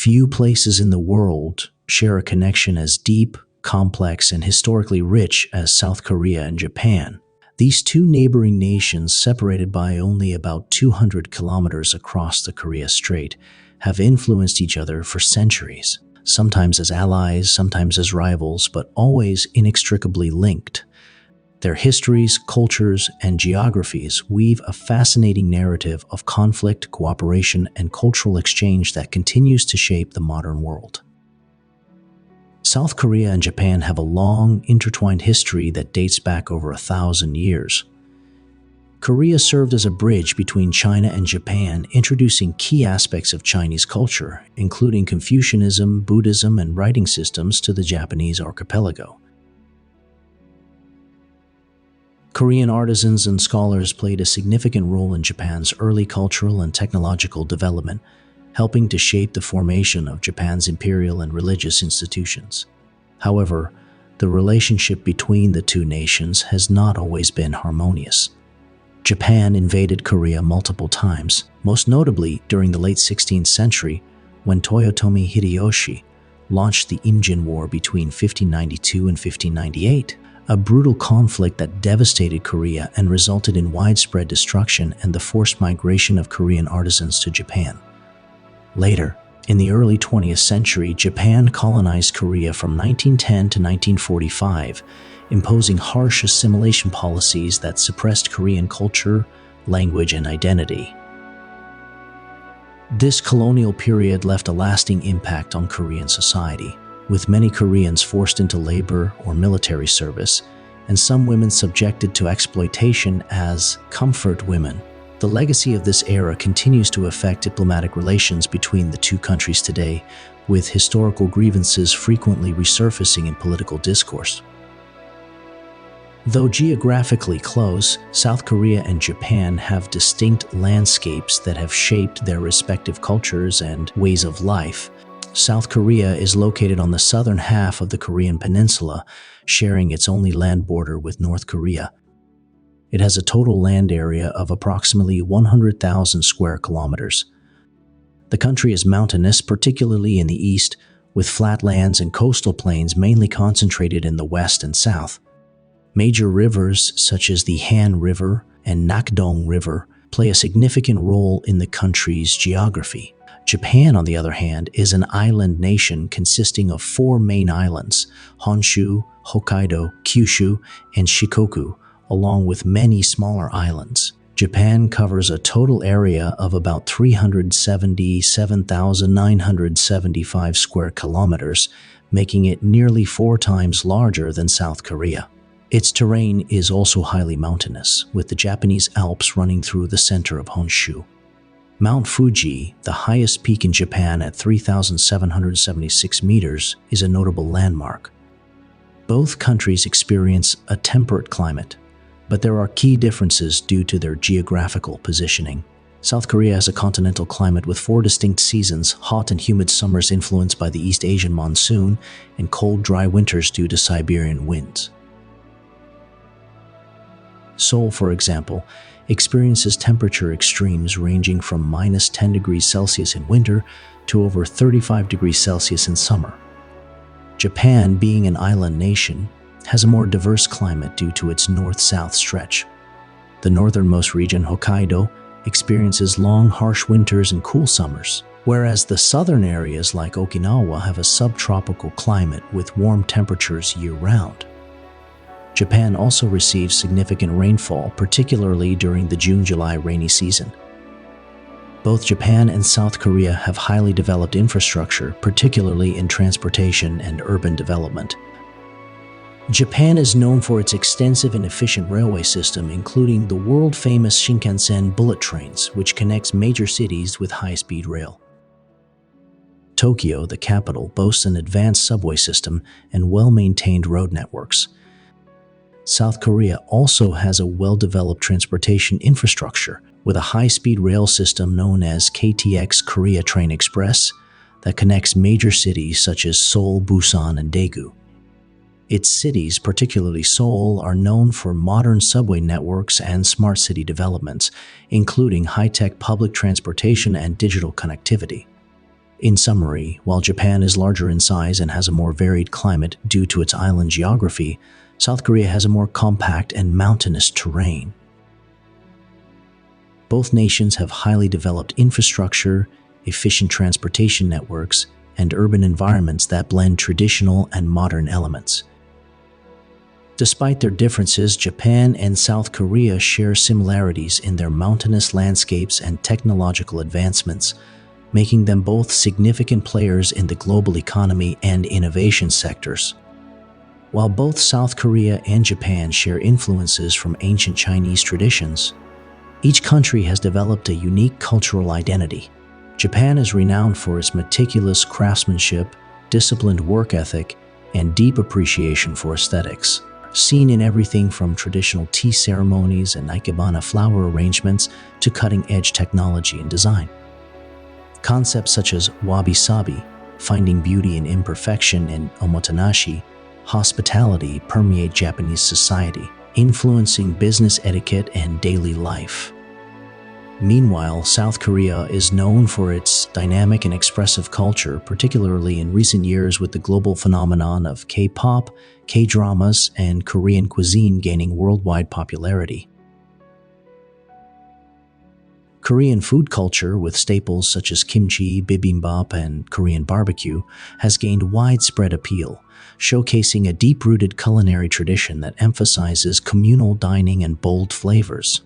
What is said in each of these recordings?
Few places in the world share a connection as deep, complex, and historically rich as South Korea and Japan. These two neighboring nations, separated by only about 200 kilometers across the Korea Strait, have influenced each other for centuries, sometimes as allies, sometimes as rivals, but always inextricably linked. Their histories, cultures, and geographies weave a fascinating narrative of conflict, cooperation, and cultural exchange that continues to shape the modern world. South Korea and Japan have a long, intertwined history that dates back over 1,000 years. Korea served as a bridge between China and Japan, introducing key aspects of Chinese culture, including Confucianism, Buddhism, and writing systems to the Japanese archipelago. Korean artisans and scholars played a significant role in Japan's early cultural and technological development, helping to shape the formation of Japan's imperial and religious institutions. However, the relationship between the two nations has not always been harmonious. Japan invaded Korea multiple times, most notably during the late 16th century when Toyotomi Hideyoshi launched the Imjin War between 1592 and 1598, a brutal conflict that devastated Korea and resulted in widespread destruction and the forced migration of Korean artisans to Japan. Later, in the early 20th century, Japan colonized Korea from 1910 to 1945, imposing harsh assimilation policies that suppressed Korean culture, language, and identity. This colonial period left a lasting impact on Korean society, with many Koreans forced into labor or military service, and some women subjected to exploitation as comfort women. The legacy of this era continues to affect diplomatic relations between the two countries today, with historical grievances frequently resurfacing in political discourse. Though geographically close, South Korea and Japan have distinct landscapes that have shaped their respective cultures and ways of life. South Korea is located on the southern half of the Korean peninsula, sharing its only land border with North Korea. It has a total land area of approximately 100,000 square kilometers. The country is mountainous, particularly in the east, with flatlands and coastal plains mainly concentrated in the west and south. Major rivers such as the Han River and Nakdong River play a significant role in the country's geography. Japan, on the other hand, is an island nation consisting of 4 main islands: Honshu, Hokkaido, Kyushu, and Shikoku, along with many smaller islands. Japan covers a total area of about 377,975 square kilometers, making it nearly 4 times larger than South Korea. Its terrain is also highly mountainous, with the Japanese Alps running through the center of Honshu. Mount Fuji, the highest peak in Japan at 3,776 meters, is a notable landmark. Both countries experience a temperate climate, but there are key differences due to their geographical positioning. South Korea has a continental climate with 4 distinct seasons: hot and humid summers influenced by the East Asian monsoon, and cold, dry winters due to Siberian winds. Seoul, for example, experiences temperature extremes ranging from minus 10 degrees Celsius in winter to over 35 degrees Celsius in summer. Japan, being an island nation, has a more diverse climate due to its north-south stretch. The northernmost region, Hokkaido, experiences long, harsh winters and cool summers, whereas the southern areas like Okinawa have a subtropical climate with warm temperatures year-round. Japan also receives significant rainfall, particularly during the June-July rainy season. Both Japan and South Korea have highly developed infrastructure, particularly in transportation and urban development. Japan is known for its extensive and efficient railway system, including the world-famous Shinkansen bullet trains, which connects major cities with high-speed rail. Tokyo, the capital, boasts an advanced subway system and well-maintained road networks. South Korea also has a well-developed transportation infrastructure, with a high-speed rail system known as KTX Korea Train Express that connects major cities such as Seoul, Busan, and Daegu. Its cities, particularly Seoul, are known for modern subway networks and smart city developments, including high-tech public transportation and digital connectivity. In summary, while Japan is larger in size and has a more varied climate due to its island geography, South Korea has a more compact and mountainous terrain. Both nations have highly developed infrastructure, efficient transportation networks, and urban environments that blend traditional and modern elements. Despite their differences, Japan and South Korea share similarities in their mountainous landscapes and technological advancements, making them both significant players in the global economy and innovation sectors. While both South Korea and Japan share influences from ancient Chinese traditions, each country has developed a unique cultural identity. Japan is renowned for its meticulous craftsmanship, disciplined work ethic, and deep appreciation for aesthetics, seen in everything from traditional tea ceremonies and ikebana flower arrangements to cutting-edge technology and design. Concepts such as wabi-sabi, finding beauty in imperfection, and omotenashi, hospitality, permeate Japanese society, influencing business etiquette and daily life. Meanwhile, South Korea is known for its dynamic and expressive culture, particularly in recent years with the global phenomenon of K-pop, K-dramas, and Korean cuisine gaining worldwide popularity. Korean food culture, with staples such as kimchi, bibimbap, and Korean barbecue, has gained widespread appeal, showcasing a deep-rooted culinary tradition that emphasizes communal dining and bold flavors.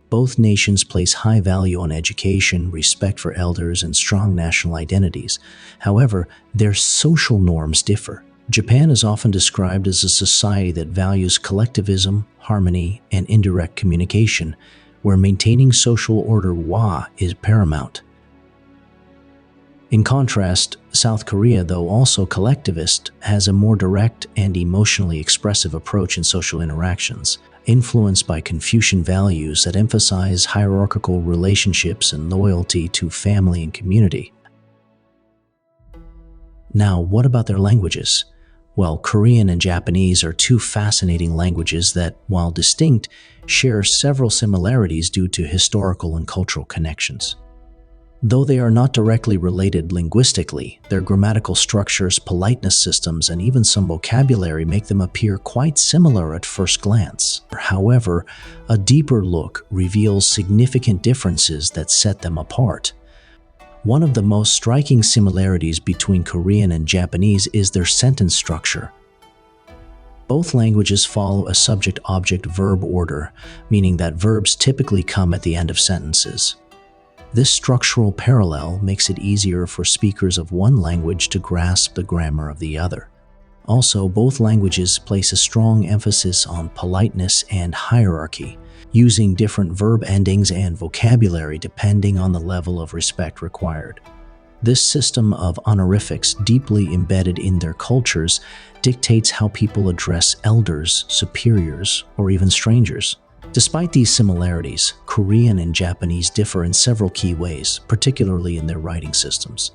Both nations place high value on education, respect for elders, and strong national identities. However, their social norms differ. Japan is often described as a society that values collectivism, harmony, and indirect communication, where maintaining social order is paramount. In contrast, South Korea, though also collectivist, has a more direct and emotionally expressive approach in social interactions, influenced by Confucian values that emphasize hierarchical relationships and loyalty to family and community. Now, what about their languages? Well, Korean and Japanese are two fascinating languages that, while distinct, share several similarities due to historical and cultural connections. Though they are not directly related linguistically, their grammatical structures, politeness systems, and even some vocabulary make them appear quite similar at first glance. However, a deeper look reveals significant differences that set them apart. One of the most striking similarities between Korean and Japanese is their sentence structure. Both languages follow a subject-object-verb order, meaning that verbs typically come at the end of sentences. This structural parallel makes it easier for speakers of one language to grasp the grammar of the other. Also, both languages place a strong emphasis on politeness and hierarchy, using different verb endings and vocabulary depending on the level of respect required. This system of honorifics, deeply embedded in their cultures, dictates how people address elders, superiors, or even strangers. Despite these similarities, Korean and Japanese differ in several key ways, particularly in their writing systems.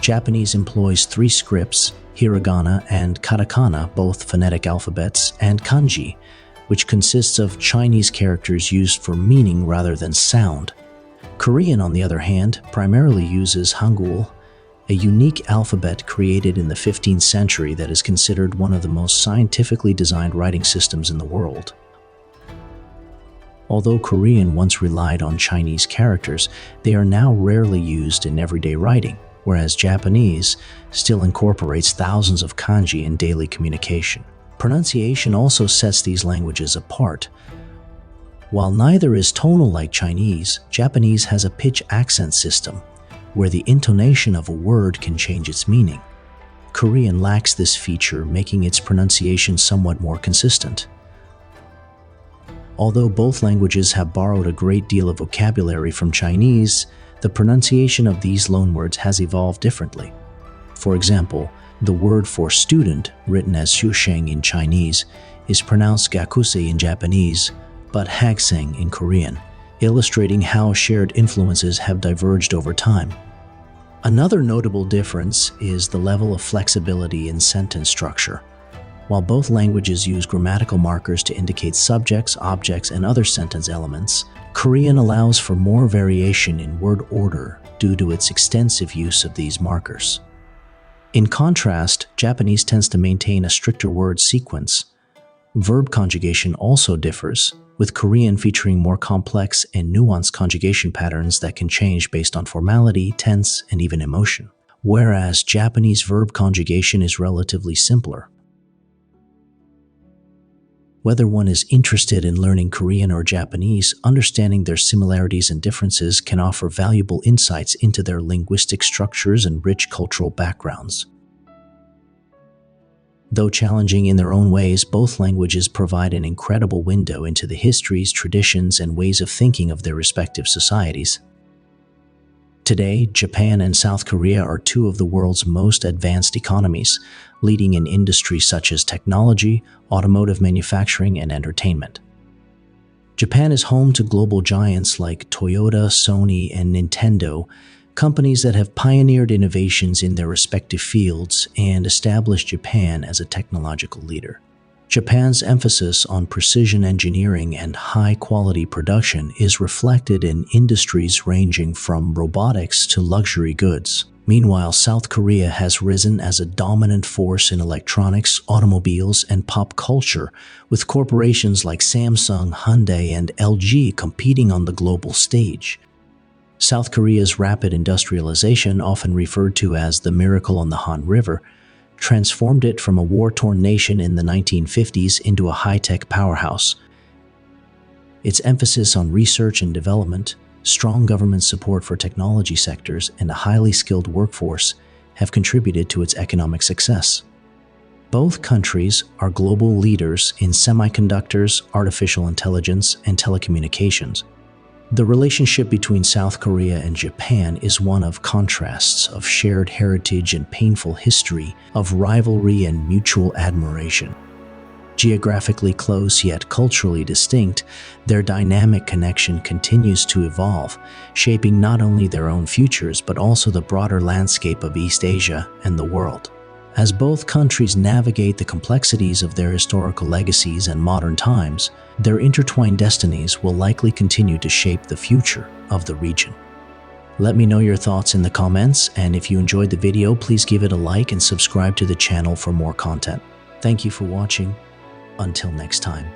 Japanese employs three scripts, hiragana and katakana, both phonetic alphabets, and kanji, which consists of Chinese characters used for meaning rather than sound. Korean, on the other hand, primarily uses hangul, a unique alphabet created in the 15th century that is considered one of the most scientifically designed writing systems in the world. Although Korean once relied on Chinese characters, they are now rarely used in everyday writing, whereas Japanese still incorporates thousands of kanji in daily communication. Pronunciation also sets these languages apart. While neither is tonal like Chinese, Japanese has a pitch-accent system, where the intonation of a word can change its meaning. Korean lacks this feature, making its pronunciation somewhat more consistent. Although both languages have borrowed a great deal of vocabulary from Chinese, the pronunciation of these loanwords has evolved differently. For example, the word for student, written as shusheng in Chinese, is pronounced gakusei in Japanese, but hagseng in Korean, illustrating how shared influences have diverged over time. Another notable difference is the level of flexibility in sentence structure. While both languages use grammatical markers to indicate subjects, objects, and other sentence elements, Korean allows for more variation in word order due to its extensive use of these markers. In contrast, Japanese tends to maintain a stricter word sequence. Verb conjugation also differs, with Korean featuring more complex and nuanced conjugation patterns that can change based on formality, tense, and even emotion, whereas Japanese verb conjugation is relatively simpler. Whether one is interested in learning Korean or Japanese, understanding their similarities and differences can offer valuable insights into their linguistic structures and rich cultural backgrounds. Though challenging in their own ways, both languages provide an incredible window into the histories, traditions, and ways of thinking of their respective societies. Today, Japan and South Korea are two of the world's most advanced economies, leading in industries such as technology, automotive manufacturing, and entertainment. Japan is home to global giants like Toyota, Sony, and Nintendo, companies that have pioneered innovations in their respective fields and established Japan as a technological leader. Japan's emphasis on precision engineering and high-quality production is reflected in industries ranging from robotics to luxury goods. Meanwhile, South Korea has risen as a dominant force in electronics, automobiles, and pop culture, with corporations like Samsung, Hyundai, and LG competing on the global stage. South Korea's rapid industrialization, often referred to as the miracle on the Han River, transformed it from a war-torn nation in the 1950s into a high-tech powerhouse. Its emphasis on research and development, strong government support for technology sectors, and a highly skilled workforce have contributed to its economic success. Both countries are global leaders in semiconductors, artificial intelligence, and telecommunications. The relationship between South Korea and Japan is one of contrasts, of shared heritage and painful history, of rivalry and mutual admiration. Geographically close yet culturally distinct, their dynamic connection continues to evolve, shaping not only their own futures but also the broader landscape of East Asia and the world. As both countries navigate the complexities of their historical legacies and modern times, their intertwined destinies will likely continue to shape the future of the region. Let me know your thoughts in the comments, and if you enjoyed the video, please give it a like and subscribe to the channel for more content. Thank you for watching. Until next time.